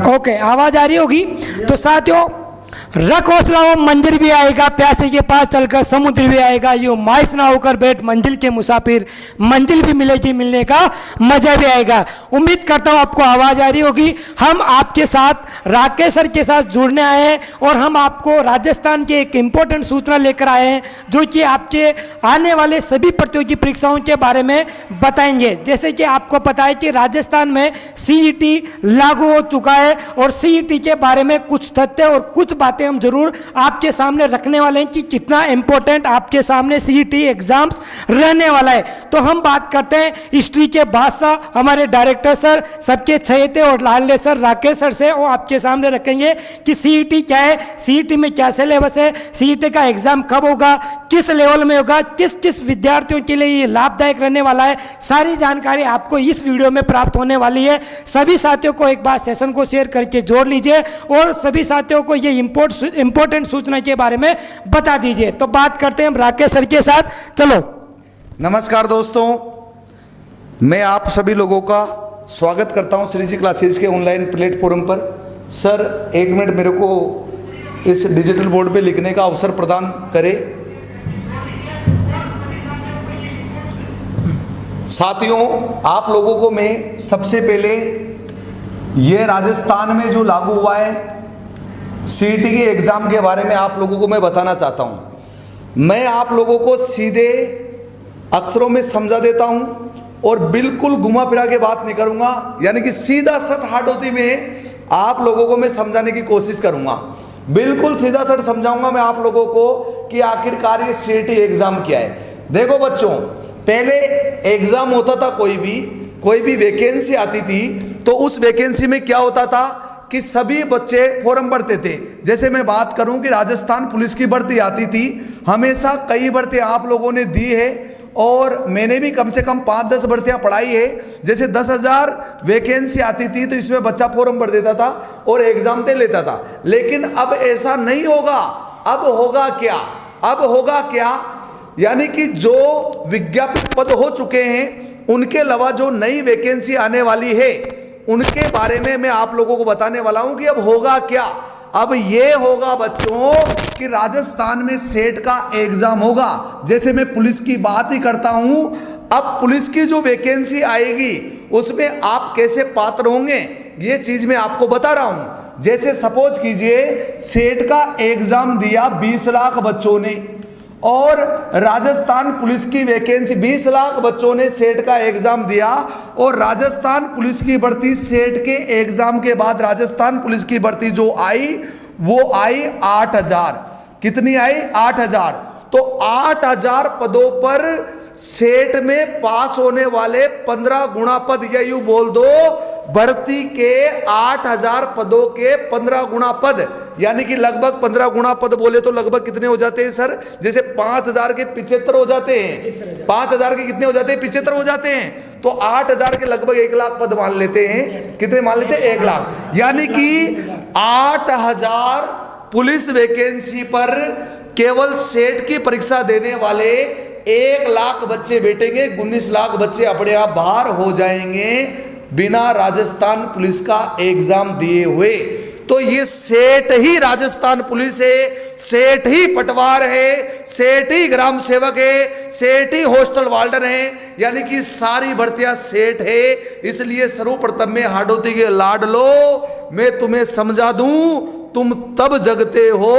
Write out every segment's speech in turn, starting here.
Okay, आवाज आ रही होगी। तो साथियों, रख हौसला वो मंजिल भी आएगा, प्यासे के पास चलकर समुद्र भी आएगा, यूं मायूस ना होकर बैठ मंजिल के मुसाफिर, मंजिल भी मिलेगी, मिलने का मजा भी आएगा। उम्मीद करता हूं आपको आवाज आ रही होगी। हम आपके साथ राकेश सर के साथ जुड़ने आए हैं और हम आपको राजस्थान की एक इंपॉर्टेंट सूचना लेकर आए हैं जो कि आपके आने वाले सभी प्रतियोगी परीक्षाओं के बारे में बताएंगे। जैसे कि आपको पता है कि राजस्थान में सीईटी लागू हो चुका है और सीईटी के बारे में कुछ तथ्य और कुछ बातें हम जरूर आपके सामने रखने वाले हैं कि कितना इंपॉर्टेंट आपके सामने सीईटी एग्जाम्स रहने वाला है। तो हम बात करते हैं हिस्ट्री के बादशाह हमारे डायरेक्टर सर, सबके चहेते और लाडले सर राकेश सर से, वो आपके सामने रखेंगे कि सीईटी क्या है, सीईटी में क्या सिलेबस है, सीईटी का एग्जाम कब होगा, किस लेवल में होगा, किस किस विद्यार्थियों के लिए ये लाभदायक रहने वाला है। सारी जानकारी आपको इस वीडियो में प्राप्त होने वाली है। सभी साथियों को एक बार सेशन को शेयर करके जोड़ लीजिए और सभी साथियों को ये इंपॉर्टेंट सूचना के बारे में बता दीजिए। तो बात करते हैं हम राकेश सर के साथ। चलो। नमस्कार दोस्तों, मैं आप सभी लोगों का स्वागत करता हूं श्रीजी क्लासेस के ऑनलाइन प्लेटफॉर्म पर। सर, एक मिनट मेरे को इस डिजिटल बोर्ड पे लिखने का अवसर प्रदान करें। साथियों, आप लोगों को मैं सबसे पहले ये राजस्थान में जो लागू हुआ है सीईटी के एग्ज़ाम के बारे में आप लोगों को मैं बताना चाहता हूँ। मैं आप लोगों को सीधे अक्षरों में समझा देता हूँ और बिल्कुल घुमा फिरा के बात नहीं करूँगा, यानी कि सीधा सट हाडोती में आप लोगों को मैं समझाने की कोशिश करूँगा। बिल्कुल सीधा सट समझाऊंगा मैं आप लोगों को कि आखिरकार ये सीईटी एग्ज़ाम क्या है। देखो बच्चों, पहले एग्ज़ाम होता था, कोई भी वैकेंसी आती थी तो उस वैकेंसी में क्या होता था कि सभी बच्चे फॉर्म भरते थे। जैसे मैं बात करूं कि राजस्थान पुलिस की भर्ती आती थी, हमेशा कई भर्ती आप लोगों ने दी है और मैंने भी कम से कम 5-10 भर्तियां पढ़ाई है। जैसे 10,000 वैकेंसी आती थी तो इसमें बच्चा फॉर्म भर देता था और एग्जाम दे लेता था। लेकिन अब ऐसा नहीं होगा। अब होगा क्या? अब होगा क्या, यानी कि जो विज्ञापित पद हो चुके हैं उनके अलावा जो नई वैकेंसी आने वाली है उनके बारे में मैं आप लोगों को बताने वाला हूं कि अब होगा क्या। अब ये होगा बच्चों कि राजस्थान में सेट का एग्जाम होगा। जैसे मैं पुलिस की बात ही करता हूं, अब पुलिस की जो वैकेंसी आएगी उसमें आप कैसे पात्र होंगे ये चीज मैं आपको बता रहा हूं। जैसे सपोज कीजिए सेट का एग्जाम दिया 20 लाख बच्चों ने और राजस्थान पुलिस की वैकेंसी 20 लाख बच्चों ने सेट का एग्जाम दिया और राजस्थान पुलिस की भर्ती सेट के एग्जाम के बाद राजस्थान पुलिस की भर्ती जो आई वो आई 8,000। कितनी आई? 8,000। तो 8,000 पदों पर सेट में पास होने वाले 15 गुणा पद, या यूं बोल दो भर्ती के 8,000 पदों के 15 गुणा पद, यानी कि लगभग 15 गुणा पद बोले तो लगभग कितने हो जाते हैं सर? जैसे 5,000 के 75 हो जाते हैं। 5,000 के कितने हो जाते हैं? 75 हो जाते हैं। तो 8,000 के लगभग 1 लाख पद मान लेते हैं। कितने मान लेते हैं? 1 लाख। यानी कि 8,000 पुलिस वैकेंसी पर केवल सेट की परीक्षा देने वाले 1 लाख बच्चे बैठेंगे। 19 लाख बच्चे अपने आप बाहर हो जाएंगे बिना राजस्थान पुलिस का एग्जाम दिए हुए। तो ये सेठ ही राजस्थान पुलिस है, सेठ ही पटवार है, सेठ ही ग्राम सेवक है, सेठ ही हॉस्टल वार्डन है, यानी कि सारी भर्तियां सेठ है। इसलिए सर्वप्रथम में हाडोती के लाड लो, मैं तुम्हें समझा दूं, तुम तब जगते हो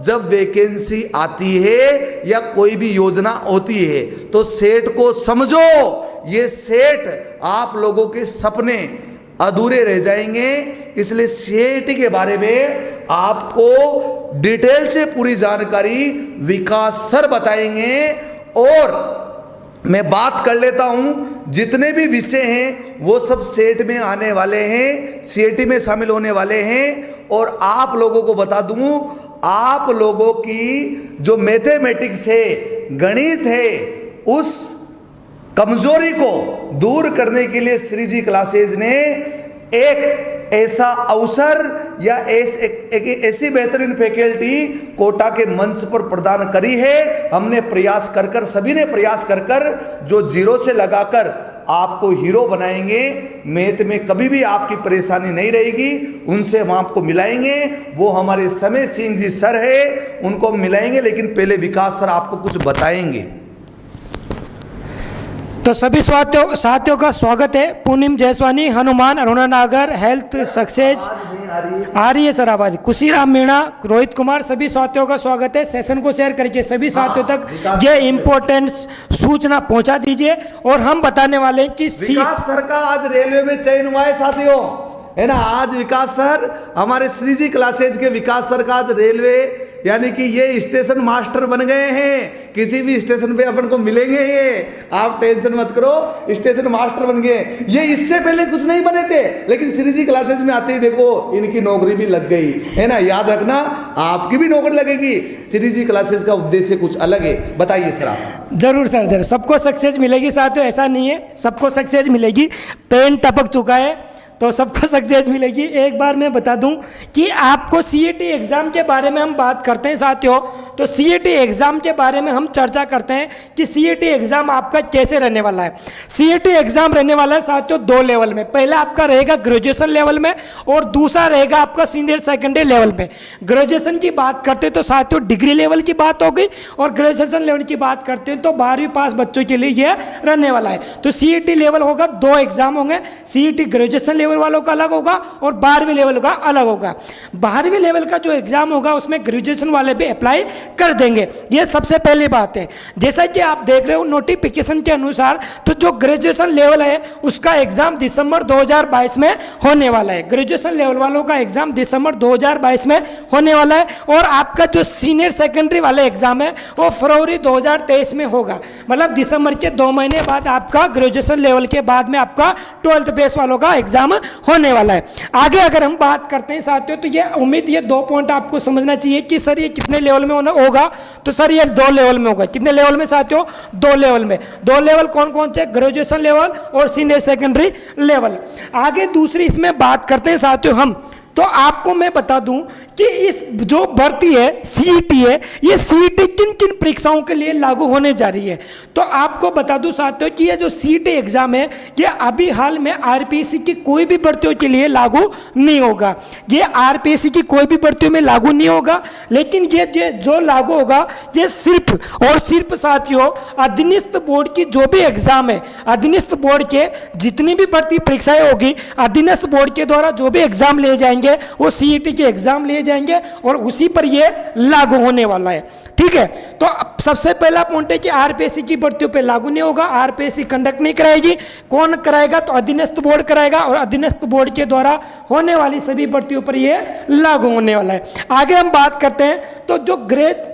जब वैकेंसी आती है या कोई भी योजना होती है। तो सेठ को समझो, ये सेठ आप लोगों के सपने अधूरे रह जाएंगे। इसलिए सेठ के बारे में आपको डिटेल से पूरी जानकारी विकास सर बताएंगे। और मैं बात कर लेता हूं, जितने भी विषय हैं वो सब सेट में आने वाले हैं, सीईटी में शामिल होने वाले हैं। और आप लोगों को बता दूं, आप लोगों की जो मैथमेटिक्स है, गणित है, उस कमजोरी को दूर करने के लिए श्रीजी क्लासेस ने एक ऐसा अवसर या ऐसी बेहतरीन फैकल्टी कोटा के मंच पर प्रदान करी है। हमने प्रयास कर सभी ने प्रयास कर जो जीरो से लगाकर आपको हीरो बनाएंगे। मैथ में कभी भी आपकी परेशानी नहीं रहेगी। उनसे हम आपको मिलाएंगे, वो हमारे समय सिंह जी सर है, उनको हम मिलाएंगे। लेकिन पहले विकास सर आपको कुछ बताएंगे। तो सभी साथियों का स्वागत है। पूनम जयसवानी, हनुमान, अरुणा नागर, हेल्थ सक्सेस आ रही है सर आवाज, खुशीराम मीणा, रोहित कुमार, सभी साथियों का स्वागत है। सेशन को शेयर करके सभी साथियों तक ये इम्पोर्टेंट सूचना पहुंचा दीजिए। और हम बताने वाले हैं कि विकास सर का आज रेलवे में चयन हुआ है साथियों, है ना। आज विकास सर, हमारे श्रीजी क्लासेज के विकास सर का आज रेलवे यानी कि ये स्टेशन मास्टर बन गए हैं। किसी भी स्टेशन पे अपन को मिलेंगे ये, आप टेंशन मत करो, स्टेशन मास्टर बन गए। ये इससे पहले कुछ नहीं बने थे, लेकिन श्रीजी क्लासेज में आते ही देखो इनकी नौकरी भी लग गई, है ना। याद रखना, आपकी भी नौकरी लगेगी। श्रीजी क्लासेज का उद्देश्य कुछ अलग है। बताइए सर आप। जरूर सर, जरूर सबको सक्सेस मिलेगी साथियों, ऐसा नहीं है, सबको सक्सेस मिलेगी। पेन टपक चुका है तो सबको सक्सेस मिलेगी। एक बार मैं बता दूं कि आपको सीईटी एग्ज़ाम के बारे में हम बात करते हैं साथियों, तो सीईटी एग्ज़ाम के बारे में हम चर्चा करते हैं कि सीईटी एग्ज़ाम आपका कैसे रहने वाला है। सीईटी एग्ज़ाम रहने वाला है साथियों 2 लेवल में। पहला आपका रहेगा ग्रेजुएशन लेवल में और दूसरा रहेगा आपका सीनियर सेकेंडरी लेवल में। ग्रेजुएशन की बात करते हैं तो साथियों डिग्री लेवल की बात हो गई, और ग्रेजुएशन लेवल की बात करते हैं तो 12वीं पास बच्चों के लिए यह रहने वाला है। तो सीईटी लेवल होगा, 2 एग्जाम होंगे। सीईटी ग्रेजुएशन लेवल वालों का अलग होगा और 12वीं लेवल का अलग होगा। 12वीं लेवल का जो एग्जाम होगा उसमें ग्रेजुएशन वाले भी अप्लाई कर देंगे, ये सबसे पहली बात है। जैसा कि आप देख रहे हो नोटिफिकेशन के अनुसार, तो जो ग्रेजुएशन लेवल है उसका एग्जाम दिसंबर 2022 में होने वाला है। ग्रेजुएशन लेवल वालों का एग्जाम दिसंबर 2022 में होने वाला है, और आपका जो सीनियर सेकेंडरी वाला एग्जाम है वो फरवरी 2023 में होगा। मतलब दिसंबर के 2 महीने बाद आपका ग्रेजुएशन लेवल के बाद में आपका 12th बेस वालों का एग्जाम होने वाला है। आगे अगर हम बात करते हैं साथियों, तो ये उम्मीद, ये 2 पॉइंट आपको समझना चाहिए कि सर ये कितने लेवल में होगा। तो सर ये 2 लेवल में होगा। कितने लेवल में साथियों? 2 लेवल में। 2 लेवल कौन कौन से? ग्रेजुएशन लेवल और सीनियर सेकेंडरी लेवल। आगे दूसरी इसमें बात करते हैं साथियों हम, तो आपको मैं बता दूं कि इस जो भर्ती है सीईटी है, ये सीईटी किन किन परीक्षाओं के लिए लागू होने जा रही है। तो आपको बता दूं साथियों कि ये जो सीईटी एग्जाम है ये अभी हाल में आरपीएससी की कोई भी भर्तियों के लिए लागू नहीं होगा। ये आरपीएससी की कोई भी भर्तियों में लागू नहीं होगा, लेकिन ये जो लागू होगा ये सिर्फ और सिर्फ साथियों अधीनस्थ बोर्ड की जो भी एग्जाम है, अधीनस्थ बोर्ड के जितनी भी भर्ती परीक्षाएं होगी, अधीनस्थ बोर्ड के द्वारा जो भी एग्जाम लिए जाएंगे वो सीईटी के एग्जाम लिए जाएंगे और उसी पर ये लागू होने वाला है। ठीक है, तो सबसे पहला पॉइंट है कि आरपीएससी की भर्तियों पे लागू नहीं होगा, आरपीएससी कंडक्ट नहीं कराएगी। कौन कराएगा? तो अधीनस्थ बोर्ड कराएगा, और अधीनस्थ बोर्ड के द्वारा होने वाली सभी भर्तियों पर ये लागू होने वाला है। आगे हम बात करते हैं, तो जो ग्रेड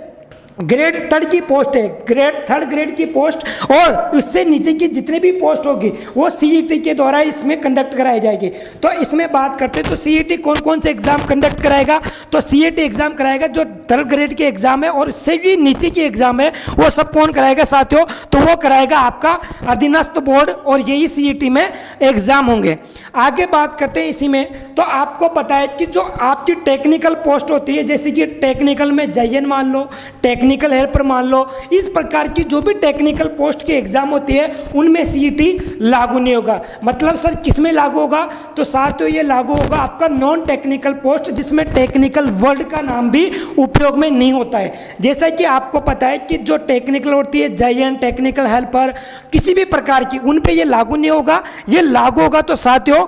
3 की पोस्ट है, ग्रेड 3 ग्रेड की पोस्ट और उससे नीचे की जितने भी पोस्ट होगी वो सीईटी के द्वारा इसमें कंडक्ट कराई जाएगी। तो इसमें बात करते हैं तो सीईटी कौन कौन से एग्जाम कंडक्ट कराएगा? तो सीईटी एग्जाम कराएगा जो 3rd ग्रेड के एग्जाम है, और इससे भी नीचे की एग्जाम है वो सब कौन कराएगा साथियों? तो वो कराएगा आपका अधीनस्थ बोर्ड, और यही सीईटी में एग्जाम होंगे। आगे बात करते हैं इसी में, तो आपको पता है कि जो आपकी टेक्निकल पोस्ट होती है, जैसे कि टेक्निकल में जयन मान लो, टेक्निकल हेल्पर मान लो, इस प्रकार की जो भी टेक्निकल पोस्ट की एग्जाम होती है उनमें सीईटी लागू नहीं होगा। मतलब सर किस में लागू होगा? तो साथियों ये लागू होगा आपका नॉन टेक्निकल पोस्ट, जिसमें टेक्निकल वर्ड का नाम भी उपयोग में नहीं होता है। जैसा कि आपको पता है कि जो टेक्निकल होती है जयन, टेक्निकल हेल्पर, किसी भी प्रकार की, उन पे ये लागू नहीं होगा। ये लागू होगा तो साथियों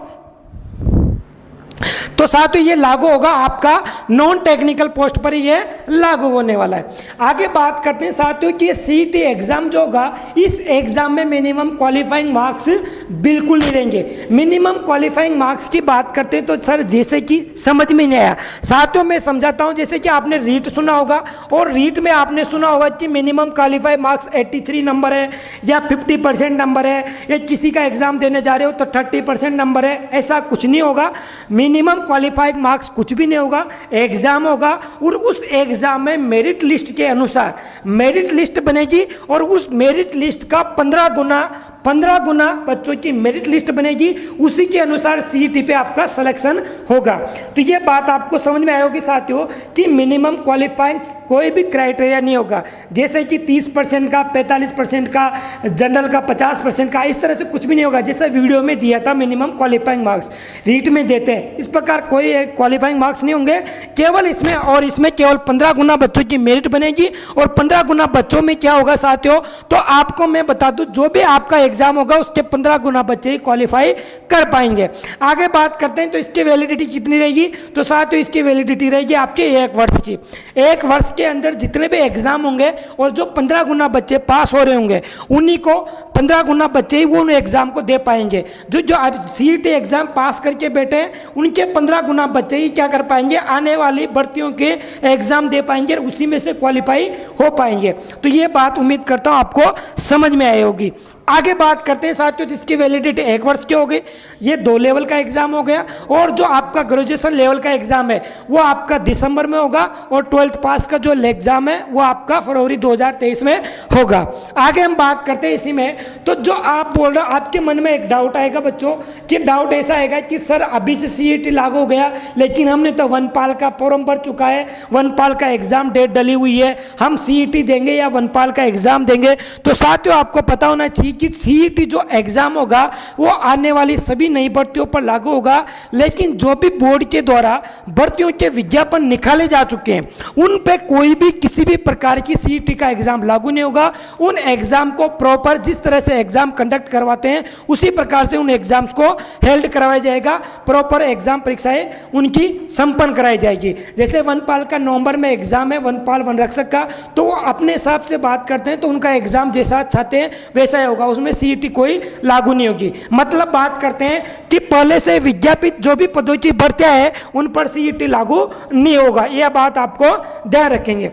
ये लागू होगा आपका नॉन टेक्निकल पोस्ट पर ही ये लागू होने वाला है। आगे बात करते हैं साथियों कि ये सीईटी एग्जाम जो होगा, इस एग्जाम में मिनिमम क्वालिफाइंग मार्क्स बिल्कुल नहीं रहेंगे। मिनिमम क्वालिफाइंग मार्क्स की बात करते हैं तो सर जैसे कि समझ में नहीं आया साथियों, मैं समझाता हूं। जैसे कि आपने रीट सुना होगा, और रीट में आपने सुना होगा कि मिनिमम क्वालिफाइड मार्क्स 83 नंबर है, या 50% नंबर है, या किसी का एग्जाम देने जा रहे हो तो 30% नंबर है। ऐसा कुछ नहीं होगा। मिनिमम क्वालिफाइड मार्क्स कुछ भी नहीं होगा। एग्जाम होगा और उस एग्जाम में मेरिट लिस्ट के अनुसार मेरिट लिस्ट बनेगी, और उस मेरिट लिस्ट का 15 गुना 15 गुना बच्चों की मेरिट लिस्ट बनेगी, उसी के अनुसार सीईटी पे आपका सिलेक्शन होगा। तो ये बात आपको समझ में आई होगी साथियों कि मिनिमम क्वालिफाइंग कोई भी क्राइटेरिया नहीं होगा, जैसे कि 30% का, 45% का, जनरल का 50% का, इस तरह से कुछ भी नहीं होगा। जैसे वीडियो में दिया था मिनिमम क्वालिफाइंग मार्क्स रीट में देते हैं, इस प्रकार कोई क्वालिफाइंग मार्क्स नहीं होंगे केवल इसमें केवल 15 गुना बच्चों की मेरिट बनेगी। और 15 गुना बच्चों में क्या होगा साथियों, तो आपको मैं बता दूं जो भी आपका एग्जाम होगा उसके 15 गुना बच्चे ही क्वालिफाई कर पाएंगे। आगे बात करते हैं तो इसकी वैलिडिटी कितनी रहेगी, तो साथियों इसकी वैलिडिटी रहेगी आपके 1 वर्ष की। 1 वर्ष के अंदर जितने भी एग्जाम होंगे और जो 15 गुना बच्चे पास हो रहे होंगे उन्हीं को 15 गुना बच्चे ही वो उन एग्जाम को दे पाएंगे। जो आप सीईटी एग्जाम पास करके बैठे हैं उनके 15 गुना बच्चे ही क्या कर पाएंगे, आने वाली भर्तियों के एग्जाम दे पाएंगे और उसी में से क्वालिफाई हो पाएंगे। तो ये बात उम्मीद करता हूं आपको समझ में आई होगी। आगे बात करते हैं साथियों, जिसकी वैलिडिटी 1 वर्ष की हो गई, ये 2 लेवल का एग्जाम हो गया। और जो आपका ग्रेजुएशन लेवल का एग्जाम है वो आपका दिसंबर में होगा और 12th पास का जो एग्जाम है वो आपका फरवरी 2023 में होगा। आगे हम बात करते हैं इसी में, तो जो आप बोल रहे हो आपके मन में एक डाउट आएगा बच्चों, कि डाउट ऐसा आएगा कि सर अभी से सीईटी लागू हो गया लेकिन हमने तो वनपाल का फॉर्म भर चुका है, वनपाल का एग्जाम डेट डली हुई है, हम सीईटी देंगे या वनपाल का एग्जाम देंगे। तो साथियों आपको पता होना चाहिए कि सीईटी जो एग्जाम होगा वो आने वाली सभी नई भर्तियों पर लागू होगा, लेकिन जो भी बोर्ड के द्वारा भर्तियों के विज्ञापन निकाले जा चुके हैं उन पे कोई भी किसी भी प्रकार की सीईटी का एग्जाम लागू नहीं होगा। उन एग्जाम को प्रॉपर जिस तरह से एग्जाम कंडक्ट करवाते हैं उसी प्रकार से उन एग्जाम्स को हेल्ड करवाया जाएगा, प्रॉपर एग्जाम परीक्षाएं उनकी संपन्न कराई जाएगी। जैसे वनपाल का नवंबर में एग्जाम है, वनपाल वन रक्षक का, तो वो अपने हिसाब से बात करते हैं तो उनका एग्जाम जैसा चाहते हैं वैसा ही होगा, उसमें सीईटी कोई लागू नहीं होगी। मतलब बात करते हैं कि पहले से विज्ञापित जो भी पदों की भर्तियां है उन पर सीईटी लागू नहीं होगा, यह बात आपको ध्यान रखेंगे।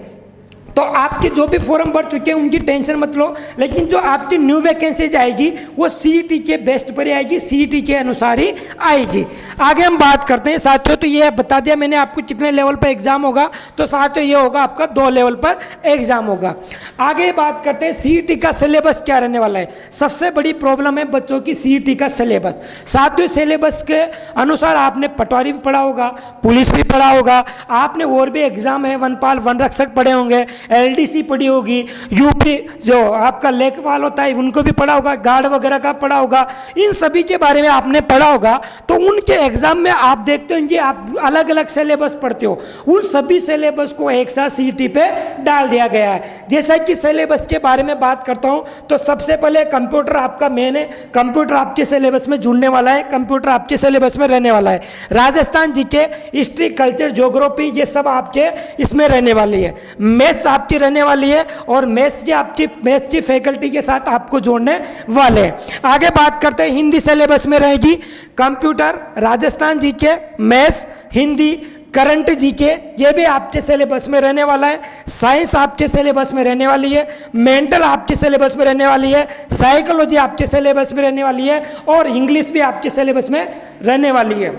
तो आपके जो भी फॉर्म भर चुके हैं उनकी टेंशन मत लो, लेकिन जो आपकी न्यू वैकेंसीज आएगी वो सीईटी के बेस्ट पर ही आएगी, सीईटी के अनुसार ही आएगी। आगे हम बात करते हैं साथियों, तो ये बता दिया मैंने आपको कितने लेवल पर एग्जाम होगा, तो साथियों ये होगा आपका 2 लेवल पर एग्जाम होगा। आगे बात करते हैं सीईटी का सिलेबस क्या रहने वाला है। सबसे बड़ी प्रॉब्लम है बच्चों की सीईटी का सिलेबस। साथियों सिलेबस के अनुसार आपने पटवारी भी पढ़ा होगा, पुलिस भी पढ़ा होगा, आपने और भी एग्जाम है वनपाल वन रक्षक पढ़े होंगे, एलडीसी पढ़ी होगी, यूपी जो आपका लेखपाल होता है उनको भी पढ़ा होगा, गार्ड वगैरह का पढ़ा होगा, इन सभी के बारे में आपने पढ़ा होगा। तो उनके एग्जाम में आप देखते होंगे आप अलग अलग सिलेबस पढ़ते हो, उन सभी सिलेबस को एक साथ सीईटी पे डाल दिया गया है। जैसा कि सिलेबस के बारे में बात करता हूं तो सबसे पहले कंप्यूटर आपका मेन है, कंप्यूटर आपके सिलेबस में जुड़ने वाला है, कंप्यूटर आपके सिलेबस में रहने वाला है। Rajasthan GK, history, culture, geography ये सब आपके इसमें रहने वाली है। मैथ्स आपकी रहने वाली है और मैथ्स की फैकल्टी के साथ आपको जोड़ने वाले हैं। आगे बात करते हैं हिंदी सिलेबस में रहेगी computer, Rajasthan GK, maths, Hindi, current GK ये भी आपके सिलेबस में रहने वाला है। साइंस आपके सिलेबस में रहने वाली है, मेंटल आपके सिलेबस में रहने वाली है, साइकोलॉजी आपके सिलेबस में रहने वाली है और इंग्लिश भी आपके सिलेबस में रहने वाली है।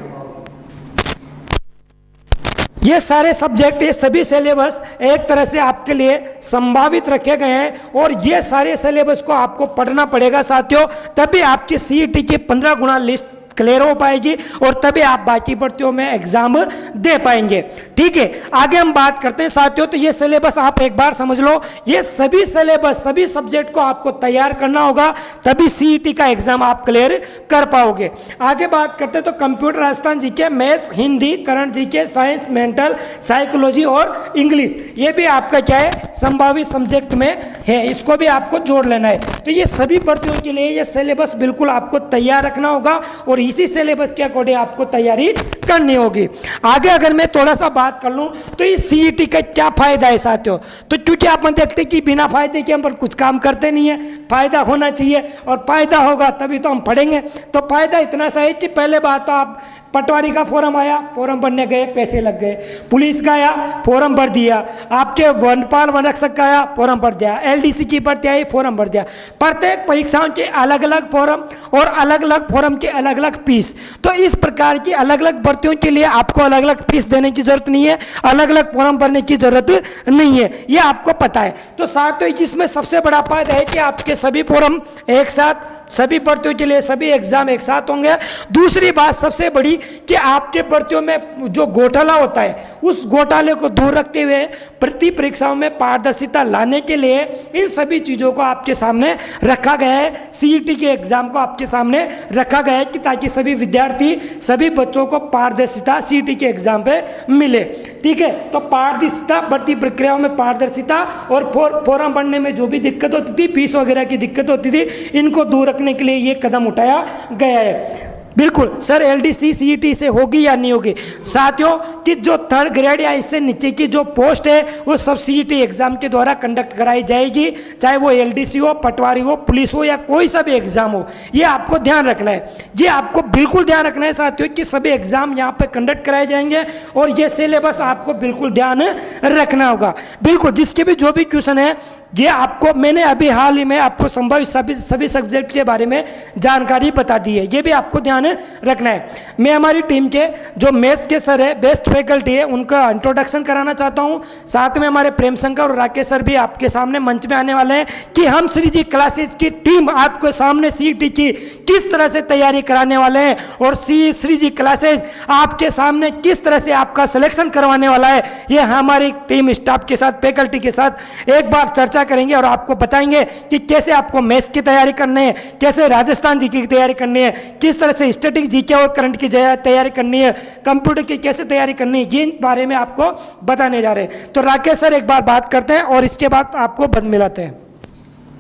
ये सारे सब्जेक्ट, ये सभी सिलेबस एक तरह से आपके लिए संभावित रखे गए हैं और ये सारे सिलेबस को आपको पढ़ना पड़ेगा साथियों, तभी आपकी सीईटी की 15 गुना लिस्ट क्लियर हो पाएगी और तभी आप बाकी भर्तियों में एग्जाम दे पाएंगे। ठीक है, आगे हम बात करते हैं साथियों, तो ये सिलेबस आप एक बार समझ लो, ये सभी सिलेबस सभी सब्जेक्ट को आपको तैयार करना होगा तभी सीईटी का एग्जाम आप क्लियर कर पाओगे। आगे बात करते हैं तो computer, Rajasthan GK, maths, Hindi, current GK, science, mental, psychology और इंग्लिश ये भी आपका क्या है संभावित सब्जेक्ट में है, इसको भी आपको जोड़ लेना है। तो ये सभी भर्तियों के लिए ये सिलेबस बिल्कुल आपको तैयार रखना होगा और इसी सिलेबस के अकॉर्डिंग आपको तैयारी करनी होगी। आगे अगर मैं थोड़ा सा बात कर लूं तो इस सीईटी का क्या फायदा है साथियों, तो क्योंकि आप देखते हैं कि बिना फायदे के हम पर कुछ काम करते नहीं है, फायदा होना चाहिए और फायदा होगा तभी तो हम पढ़ेंगे। तो फायदा इतना सा है कि पहले बात तो आप पटवारी का फॉर्म आया, फॉर्म भरने गए, पैसे लग गए, पुलिस का आया, फॉर्म भर दिया, आपके वनपाल वन रक्षक का आया, फॉर्म भर दिया, एलडीसी की भर्ती आई, फॉर्म भर दिया। प्रत्येक परीक्षाओं के अलग अलग फॉर्म और अलग अलग फॉर्म के अलग अलग फीस, तो इस प्रकार की अलग अलग भर्तियों के लिए आपको अलग अलग फीस देने की जरूरत नहीं है, अलग अलग फॉर्म भरने की जरूरत नहीं है, ये आपको पता है। तो साथ ही इसमें सबसे बड़ा फायदा है कि आपके सभी फॉर्म एक साथ सभी भर्तियों के लिए सभी एग्जाम एक साथ होंगे। दूसरी बात सबसे बड़ी कि आपके भर्तियों में जो घोटाला होता है उस घोटाले को दूर रखते हुए प्रति परीक्षाओं में पारदर्शिता लाने के लिए इन सभी चीज़ों को आपके सामने रखा गया है। सीईटी के एग्जाम को आपके सामने रखा गया है कि ताकि सभी विद्यार्थी सभी बच्चों को पारदर्शिता सीईटी के एग्जाम पे मिले। ठीक है, तो पारदर्शिता, भर्ती प्रक्रियाओं में पारदर्शिता और फॉर्म भरने में जो भी दिक्कत होती थी, फीस वगैरह की दिक्कत होती थी, इनको दूर रखने के लिए ये कदम उठाया गया है। बिल्कुल सर, एलडीसी सीईटी से होगी या नहीं होगी? साथियों कि जो थर्ड ग्रेड या इससे नीचे की जो पोस्ट है वो सब सीईटी एग्जाम के द्वारा कंडक्ट कराई जाएगी, चाहे वो एलडीसी हो, पटवारी हो, पुलिस हो या कोई सा भी एग्जाम हो। ये आपको ध्यान रखना है, ये आपको बिल्कुल ध्यान रखना है साथियों कि सभी एग्जाम यहाँ पे कंडक्ट कराए जाएंगे और ये सिलेबस आपको बिल्कुल ध्यान रखना होगा। बिल्कुल, जिसके भी जो भी क्वेश्चन है ये आपको मैंने अभी हाल ही में आपको संभावित सभी सब्जेक्ट के बारे में जानकारी बता दी है, ये भी आपको ध्यान रखना है। मैं हमारी टीम के जो मैथ्स के सर है, बेस्ट फैकल्टी है, उनका इंट्रोडक्शन कराना चाहता हूं। साथ में हमारे प्रेम शंकर और राकेश सर भी आपके सामने मंच में आने वाले हैं कि हम श्रीजी क्लासेज की टीम आपके सामने सीईटी की किस तरह से तैयारी कराने वाले हैं और श्रीजी क्लासेज आपके सामने किस तरह से आपका सिलेक्शन करवाने वाला है। ये हमारी टीम स्टाफ के साथ, फैकल्टी के साथ एक बार चर्चा करेंगे और आपको बताएंगे कि कैसे आपको मैथ्स की तैयारी करनी है, कैसे राजस्थान जीके की तैयारी करनी है, किस तरह से स्टैटिक जीके और करंट की तैयारी करनी है, कंप्यूटर की कैसे तैयारी करनी है, ये बारे में आपको बताने जा रहे हैं। तो राकेश सर एक बार बात करते हैं और इसके बाद आपको बंद मिलाते हैं।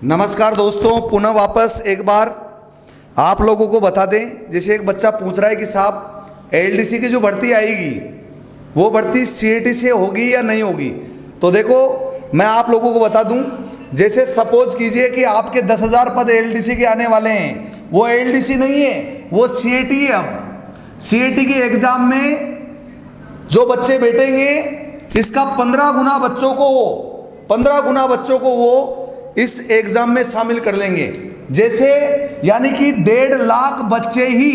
नमस्कार दोस्तों, पुनः वापस एक बार आप लोगों को बता दें, जैसे एक बच्चा पूछ रहा है कि साहब एलडीसी की जो भर्ती आएगी वो भर्ती सीईटी से होगी या नहीं होगी। तो देखो मैं आप लोगों को बता दूं, जैसे सपोज कीजिए कि आपके 10,000 पद एलडीसी के आने वाले हैं, वो एलडीसी नहीं है, वो सीईटी है। अब सीईटी के एग्जाम में जो बच्चे बैठेंगे इसका 15 गुना बच्चों को वो इस एग्जाम में शामिल कर लेंगे। जैसे यानी कि 1.5 लाख बच्चे ही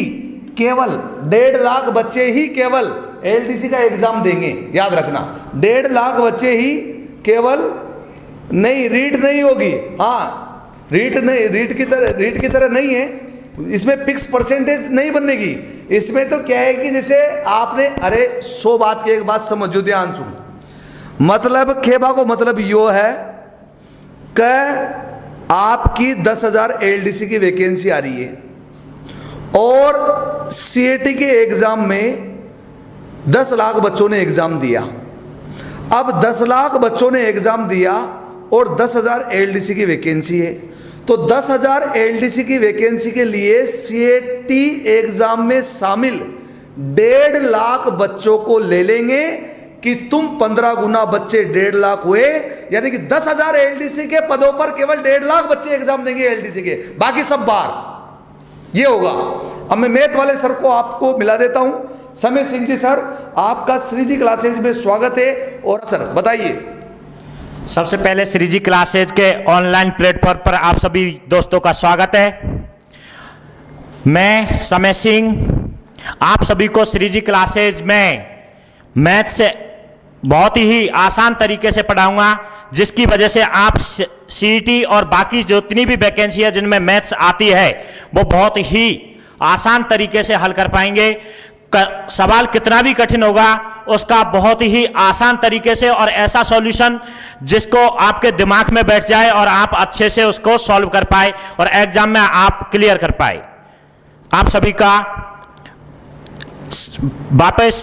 केवल एलडीसी का एग्जाम देंगे। याद रखना, 1.5 लाख बच्चे ही केवल, नहीं रीट नहीं होगी, हाँ रीट की तरह नहीं है, इसमें फिक्स परसेंटेज नहीं बनेगी। इसमें तो क्या है कि जैसे आपने 100 बात की एक बात समझो, ध्यान सुन, मतलब खेबा को मतलब यो है कि आपकी 10,000 एलडीसी की वैकेंसी आ रही है और सीईटी के एग्जाम में 10 लाख बच्चों ने एग्जाम दिया। अब 10 लाख बच्चों ने एग्जाम दिया और 10,000 एलडीसी की वैकेंसी है, तो 10,000 एलडीसी की वैकेंसी के लिए सीईटी एग्जाम में शामिल 1.5 लाख बच्चों को ले लेंगे कि तुम 15 गुना बच्चे 1.5 लाख हुए, यानी कि 10,000 एलडीसी के पदों पर केवल 1.5 लाख बच्चे एग्जाम देंगे एलडीसी के, बाकी सब बाहर। ये होगा। अब मैं मैथ वाले सर को आपको मिला देता हूं, समय सिंह जी सर, आपका श्रीजी क्लासेज में स्वागत है। और सर बताइए। सबसे पहले श्रीजी क्लासेज के ऑनलाइन प्लेटफॉर्म पर आप सभी दोस्तों का स्वागत है। मैं समय सिंह आप सभी को श्रीजी क्लासेज में मैथ से बहुत ही आसान तरीके से पढ़ाऊंगा, जिसकी वजह से आप सीईटी और बाकी जितनी भी वैकेंसी है जिनमें मैथ्स आती है वो बहुत ही आसान तरीके से हल कर पाएंगे। सवाल कितना भी कठिन होगा उसका बहुत ही आसान तरीके से और ऐसा सॉल्यूशन जिसको आपके दिमाग में बैठ जाए और आप अच्छे से उसको सॉल्व कर पाए और एग्जाम में आप क्लियर कर पाए। आप सभी का वापस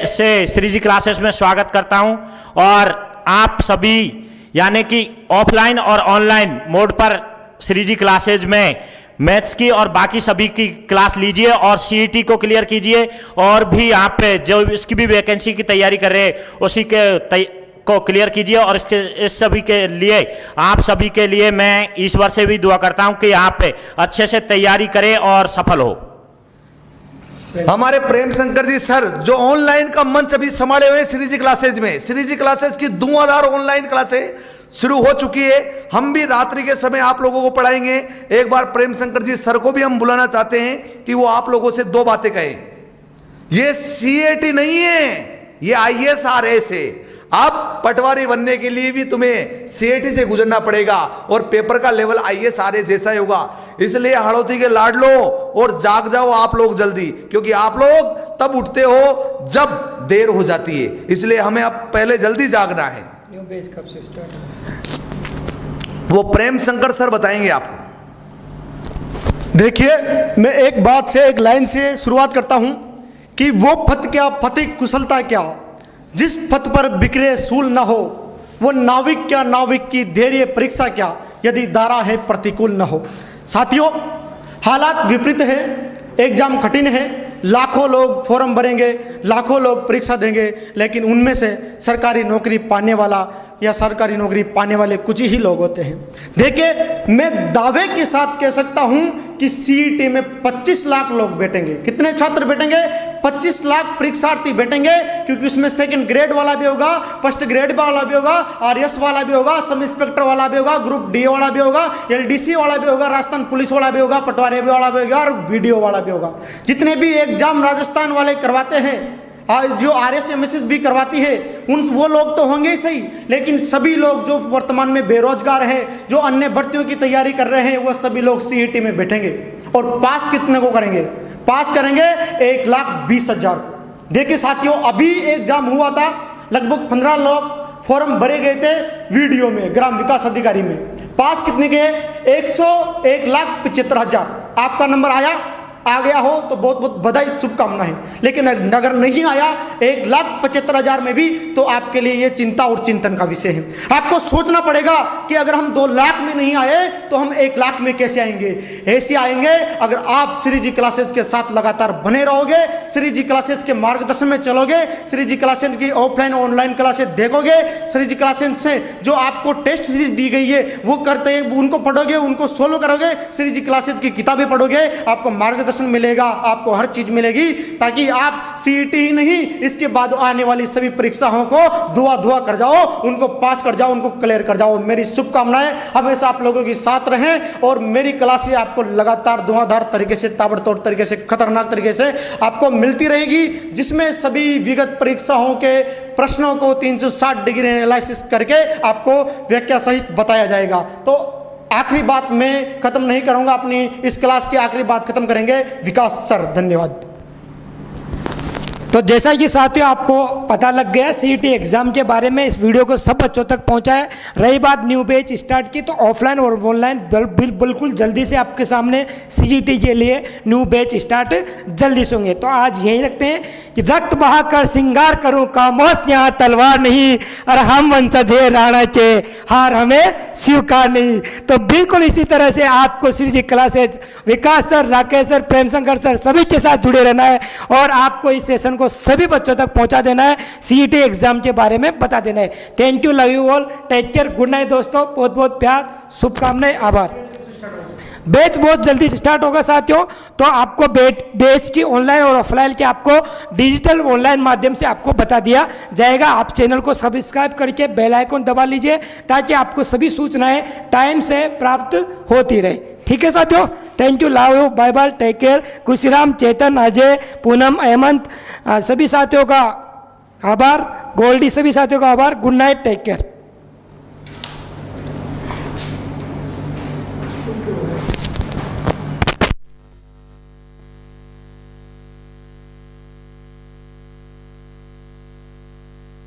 से श्रीजी क्लासेस में स्वागत करता हूं और आप सभी यानी कि ऑफलाइन और ऑनलाइन मोड पर श्रीजी क्लासेज में मैथ्स की और बाकी सभी की क्लास लीजिए और सीईटी को क्लियर कीजिए, और भी आप जो इसकी भी वैकेंसी की तैयारी कर रहे हैं उसी के को क्लियर कीजिए। और इस सभी के लिए आप सभी के लिए मैं ईश्वर से भी दुआ करता हूं कि आप अच्छे से तैयारी करें और सफल हो। हमारे प्रेम शंकर जी सर जो ऑनलाइन का मंच अभी संभाले हुए श्रीजी क्लासेज में, श्रीजी क्लासेज की 2000 ऑनलाइन क्लासेज शुरू हो चुकी है। हम भी रात्रि के समय आप लोगों को पढ़ाएंगे। एक बार प्रेम शंकर जी सर को भी हम बुलाना चाहते हैं कि वो आप लोगों से 2 बातें कहें। ये सीईटी नहीं है, ये ISRS है। अब पटवारी बनने के लिए भी तुम्हें सीएटी से गुजरना पड़ेगा और पेपर का लेवल आईएएस आरएएस जैसा ही होगा। इसलिए हाड़ौती के लाड लो और जाग जाओ आप लोग जल्दी, क्योंकि आप लोग तब उठते हो जब देर हो जाती है। इसलिए हमें अब पहले जल्दी जागना है। न्यू बैच कब से स्टार्ट? वो प्रेम शंकर सर बताएंगे आपको। देखिए, मैं एक बात से, एक लाइन से शुरुआत करता हूं कि वो पथ क्या, फतेह कुशलता क्या, जिस पथ पर बिखरे सूल न हो, वो नाविक क्या, नाविक की धैर्य परीक्षा क्या, यदि धारा है प्रतिकूल न हो। साथियों, हालात विपरीत है, एग्जाम कठिन है, लाखों लोग फॉर्म भरेंगे, लाखों लोग परीक्षा देंगे, लेकिन उनमें से सरकारी नौकरी पाने वाला या सरकारी नौकरी पाने वाले कुछ ही लोग होते हैं। देखिए, मैं दावे के साथ कह सकता हूं कि सीईटी में 25 लाख लोग बैठेंगे। कितने छात्र बैठेंगे? 25 लाख परीक्षार्थी बैठेंगे, क्योंकि उसमें सेकंड ग्रेड वाला भी होगा, फर्स्ट ग्रेड वाला भी होगा, आरएस वाला भी होगा, सब इंस्पेक्टर वाला भी होगा, ग्रुप डी वाला भी होगा, एलडीसी वाला भी होगा, राजस्थान पुलिस वाला भी होगा, पटवारी वाला भी होगा और वीडियो वाला भी होगा। जितने भी एग्जाम राजस्थान वाले करवाते हैं, जो आरएसएमएसएस भी करवाती है, वो लोग तो होंगे ही सही, लेकिन सभी लोग जो वर्तमान में बेरोजगार हैं, जो अन्य भर्तियों की तैयारी कर रहे हैं, वो सभी लोग सीईटी में बैठेंगे। और पास कितने को करेंगे? पास करेंगे 1,20,000 को। देखिए साथियों, अभी एग्जाम हुआ था, लगभग 15 लोग फॉर्म भरे गए थे वीडियो में, ग्राम विकास अधिकारी में। पास कितने के? 1,75,000। आपका नंबर आ गया हो तो बहुत बहुत बधाई, शुभकामनाएं। लेकिन अगर नहीं आया 1,75,000 में भी, तो आपके लिए ये चिंता और चिंतन का विषय है। आपको सोचना पड़ेगा कि अगर हम 2 लाख में नहीं आए तो हम 1 लाख में कैसे आएंगे। ऐसे आएंगे अगर आप श्री जी क्लासेस के साथ लगातार बने रहोगे, श्री जी क्लासेस के मार्गदर्शन में चलोगे, श्री जी क्लासेस की ऑफलाइन ऑनलाइन क्लासेस देखोगे, श्री जी क्लासेस से जो आपको टेस्ट सीरीज दी गई है वो करते, उनको पढ़ोगे, उनको सोल्व करोगे, श्री जी क्लासेस की किताबें पढ़ोगे, आपको मार्गदर्शन मिलेगा, आपको हर चीज मिलेगी, ताकि आप सीईटी ही नहीं, इसके बाद आने वाली सभी परीक्षाओं को धुआ कर जाओ, उनको पास कर जाओ, उनको क्लियर कर जाओ। मेरी शुभकामनाएं हमेशा आप लोगों के साथ रहें और मेरी क्लासें आपको लगातार धुआंधार तरीके से, ताबड़तोड़ तरीके से, खतरनाक तरीके से आपको मिलती रहेगी, जिसमें सभी विगत परीक्षाओं के प्रश्नों को 360 डिग्री एनालिसिस करके आपको व्याख्या सहित बताया जाएगा। तो आखिरी बात मैं खत्म नहीं करूंगा, अपनी इस क्लास की आखिरी बात खत्म करेंगे विकास सर। धन्यवाद। तो जैसा कि साथियों आपको पता लग गया सीईटी एग्जाम के बारे में, इस वीडियो को सब बच्चों तक पहुंचाए। रही बात न्यू बैच स्टार्ट की, तो ऑफलाइन और ऑनलाइन बिल्कुल जल्दी से आपके सामने सीईटी के लिए न्यू बैच स्टार्ट जल्दी से होंगे। तो आज यही रखते हैं कि रक्त बहाकर श्रृंगार करूं खामोश, यहाँ तलवार नहीं, और हम वंशज है राणा के, हार हमें स्वीकार नहीं। तो बिल्कुल इसी तरह से आपको श्री जी क्लासेज, विकास sir, Rakesh sir, Prem Shankar sir, सभी के साथ जुड़े रहना है और आपको इस सेशन को सभी बच्चों तक पहुंचा देना है, सीईटी एग्जाम के बारे में बता देना है। Thank you, love you all, take care, good night दोस्तों, बहुत बहुत प्यार, शुभकामनाएं, आभार। बैच बहुत जल्दी से स्टार्ट होगा साथियों। तो आपको बैच की ऑनलाइन और ऑफलाइन के आपको डिजिटल ऑनलाइन माध्यम से आपको बता दिया जाएगा। आप चैनल को सब्सक्राइब करके बेल आइकन दबा लीजिए, ताकि आपको सभी सूचनाएं टाइम से प्राप्त होती रहे। ठीक है साथियों, thank you, love you, bye bye, take care. Khushiram, Chetan, Ajay, Poonam, Hemant, सभी साथियों का आभार, गोल्डी, सभी साथियों का आभार। Good night, take care.